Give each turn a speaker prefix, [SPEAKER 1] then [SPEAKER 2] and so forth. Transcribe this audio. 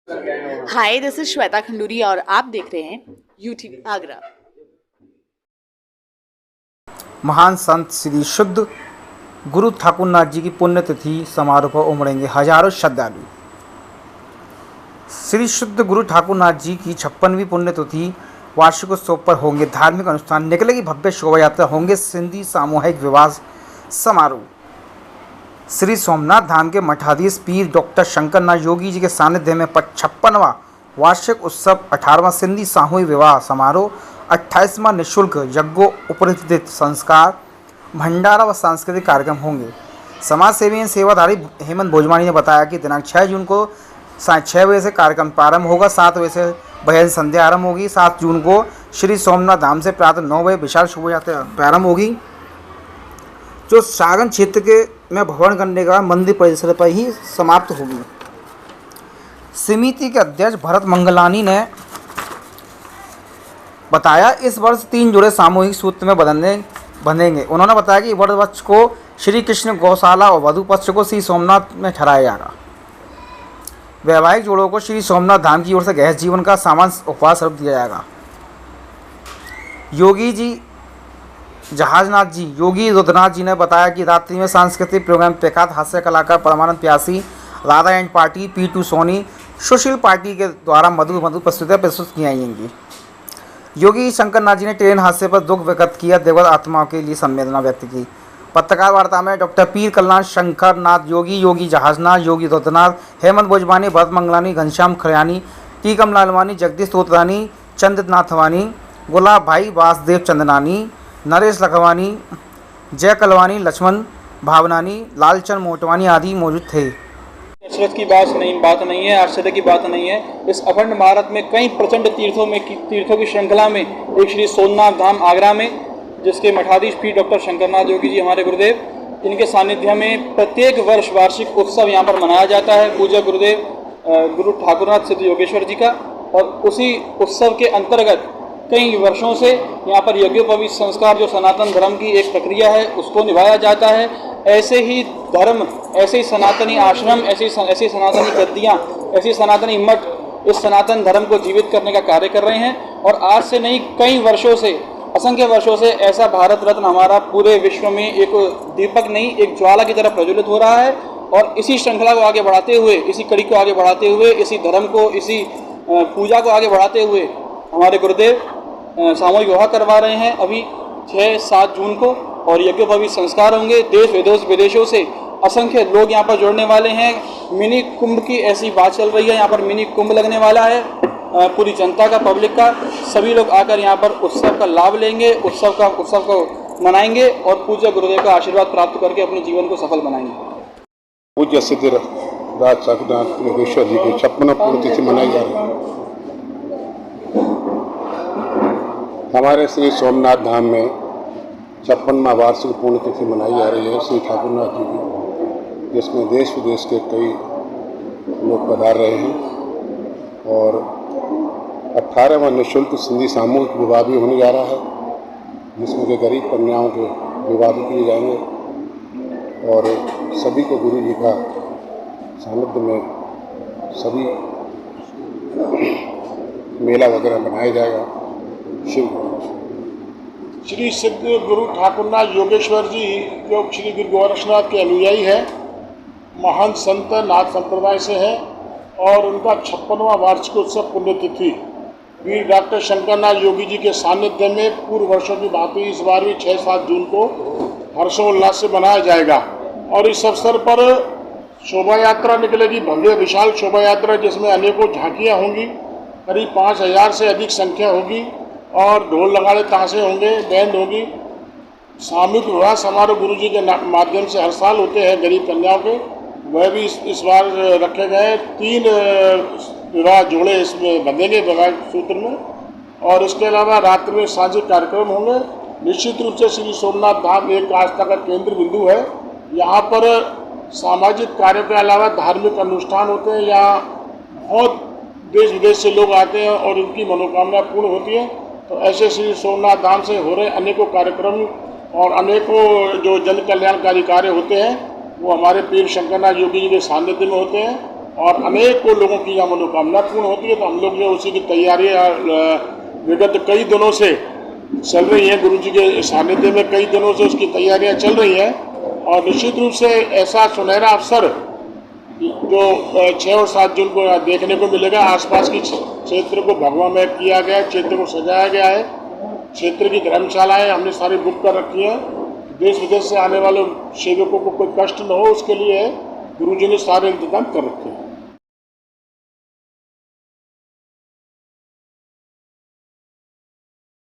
[SPEAKER 1] Hi, this is Shweta Khanduri और आप देख रहे हैं यूटीवी आगरा।
[SPEAKER 2] महान संत श्री शुद्ध गुरु ठाकुरनाथ जी की पुण्यतिथि समारोह पर उमड़ेंगे हजारों श्रद्धालु। श्री शुद्ध गुरु ठाकुरनाथ जी की 56वीं पुण्यतिथि वार्षिकोत्सव पर होंगे धार्मिक अनुष्ठान, निकलेगी भव्य शोभा यात्रा, होंगे सिंधी सामूहिक विवाह समारोह। श्री सोमनाथ धाम के मठाधीश पीर डॉक्टर शंकरनाथ योगी जी के सानिध्य में 56वां वार्षिक उत्सव, 18वां सिंधी सामूहिक विवाह समारोह, 28वां निःशुल्क यज्ञोपवीत संस्कार, भंडारा व सांस्कृतिक कार्यक्रम होंगे। समाज सेवी एवं सेवाधारी हेमंत भोजवानी ने बताया कि दिनांक 6 जून को 6 बजे से कार्यक्रम प्रारंभ होगा, 7 बजे से भजन संध्या आरंभ होगी। 7 जून को श्री सोमनाथ धाम से प्रातः 9 बजे विशाल शोभा यात्रा प्रारंभ होगी, जो सागन क्षेत्र के में भ्रमण करने का मंदिर परिसर पर ही समाप्त होगी। समिति के अध्यक्ष भरत मंगलानी ने बताया, इस वर्ष 3 जोड़े सामूहिक सूत्र में बंधेंगे। उन्होंने बताया कि वट पक्ष को श्री कृष्ण गौशाला और वधु पक्ष को श्री सोमनाथ में ठहराया जाएगा। वैवाहिक जोड़ों को श्री सोमनाथ धाम की ओर से गृहस्थ जीवन का सामान उपहार स्वरूप दिया जाएगा। योगी रुद्रनाथ जी ने बताया कि रात्रि में सांस्कृतिक प्रोग्राम प्रख्यात हास्य कलाकार Parmanand Pyasi, Radha and party, P2 Soni, Sushil party के द्वारा मधुर प्रस्तुतियाँ प्रस्तुत की जाएंगी। योगी शंकरनाथ जी ने ट्रेन हादसे पर दुख व्यक्त किया, दिवंगत आत्माओं के लिए संवेदना व्यक्त की। पत्रकार वार्ता में डॉक्टर पीर कल्याण शंकरनाथ योगी जहाजनाथ, योगी रुद्रनाथ, हेमंत भोजवानी, भरत मंगलानी, घनश्याम खरियानी, टीकम लालवानी, जगदीश तोतरानी, चंद्र नाथवानी, गुलाब भाई, वासुदेव चंदनानी, नरेश लखवानी, जय कलवानी, लक्ष्मण भावनानी, लालचंद मोटवानी आदि मौजूद थे।
[SPEAKER 3] हसरत की बात नहीं है, आश्चर्य की बात नहीं है। इस अखंड भारत में कई प्रचंड तीर्थों की श्रृंखला में एक श्री सोमनाथ धाम आगरा में, जिसके मठाधीश पीर डॉक्टर शंकरनाथ योगी जी हमारे गुरुदेव, इनके सानिध्य में प्रत्येक वर्ष वार्षिक उत्सव यहाँ पर मनाया जाता है पूज्य गुरुदेव गुरु ठाकुरनाथ सिद्ध योगेश्वर जी का। और उसी उत्सव के अंतर्गत कई वर्षों से यहाँ पर यज्ञोपवीत संस्कार, जो सनातन धर्म की एक प्रक्रिया है, उसको निभाया जाता है। ऐसे ही धर्म, ऐसे ही सनातनी आश्रम, ऐसी सनातनी गद्दियाँ, ऐसी सनातनी मठ इस सनातन धर्म को जीवित करने का कार्य कर रहे हैं। और आज से नहीं, कई वर्षों से, असंख्य वर्षों से ऐसा भारत रत्न हमारा पूरे विश्व में एक दीपक नहीं, एक ज्वाला की तरह प्रज्वलित हो रहा है। और इसी श्रृंखला को आगे बढ़ाते हुए, इसी कड़ी को आगे बढ़ाते हुए, इसी धर्म को, इसी पूजा को आगे बढ़ाते हुए हमारे गुरुदेव सामूहिक विवाह करवा रहे हैं अभी 6-7 जून को। और यज्ञोपवीत संस्कार होंगे। देश विदेशों से असंख्य लोग यहाँ पर जुड़ने वाले हैं। मिनी कुंभ की ऐसी बात चल रही है, यहाँ पर मिनी कुंभ लगने वाला है। पूरी जनता का, पब्लिक का, सभी लोग आकर यहाँ पर उत्सव का लाभ लेंगे, उत्सव को मनाएंगे और पूज्य गुरुदेव का आशीर्वाद प्राप्त करके अपने जीवन को सफल बनाएंगे।
[SPEAKER 4] पूज्य सिद्ध राज ठाकुरनाथ योगेश्वर जी की 56वां पुण्यतिथि मनाई जा रही है। हमारे श्री सोमनाथ धाम में 56वां वार्षिक पुण्यतिथि मनाई जा रही है श्री ठाकुरनाथ जी की, जिसमें देश विदेश के कई लोग पधार रहे हैं। और 18वां निःशुल्क सिंधी सामूहिक विवाह भी होने जा रहा है, जिसमें के गरीब कन्याओं के विवाह भी किए जाएंगे। और सभी को गुरु जी का सानिध्य में सभी मेला वगैरह बनाया जाएगा।
[SPEAKER 5] श्री सिद्ध गुरु ठाकुरनाथ योगेश्वर जी, जो श्री गुरु गोरक्षनाथ के अनुयायी हैं, महान संत नाथ संप्रदाय से हैं। और उनका 56वां वार्षिकोत्सव पुण्यतिथि वीर डॉक्टर शंकरनाथ योगी जी के सानिध्य में पूर्व वर्षों की भांति इस बार भी 6-7 जून को हर्षोल्लास से मनाया जाएगा। और इस अवसर पर शोभा यात्रा निकलेगी, भव्य विशाल शोभा यात्रा, जिसमें अनेकों झांकियाँ होंगी, करीब 5000 से अधिक संख्या होगी। और ढोल लगाड़े ताशे होंगे, बैंड होगी। सामूहिक विवाह समारोह गुरु जी के माध्यम से हर साल होते हैं गरीब कन्याओं के, वह भी इस बार रखे गए। 3 विवाह जोड़े इसमें बंधेंगे वैवाहिक सूत्र में। और इसके अलावा रात्रि में सामाजिक कार्यक्रम होंगे। निश्चित रूप से श्री सोमनाथ धाम एक आस्था का केंद्र बिंदु है। यहाँ पर सामाजिक कार्यों के अलावा धार्मिक अनुष्ठान होते हैं। यहाँ बहुत देश विदेश से लोग आते हैं और उनकी मनोकामना पूर्ण होती है। तो ऐसे श्री सोमनाथ धाम से हो रहे अनेकों कार्यक्रम और अनेकों जो जन कल्याणकारी कार्य होते हैं, वो हमारे पीर शंकरनाथ योगी जी के सानिध्य में होते हैं। और अनेकों लोगों की यहाँ मनोकामना पूर्ण होती है। तो हम लोग जो उसी की तैयारियाँ विगत कई दिनों से चल रही हैं, गुरु जी के सानिध्य में कई दिनों से उसकी तैयारियाँ चल रही हैं। और निश्चित रूप से ऐसा सुनहरा अवसर जो 6 और 7 जून को देखने को मिलेगा। आसपास की क्षेत्र को भगवामय किया गया है, क्षेत्र को सजाया गया है, क्षेत्र की धर्मशालाएं हमने सारी बुक कर रखी हैं। देश विदेश से आने वाले सेवकों को कोई कष्ट न हो उसके लिए गुरु जी ने सारे इंतजाम कर रखे हैं।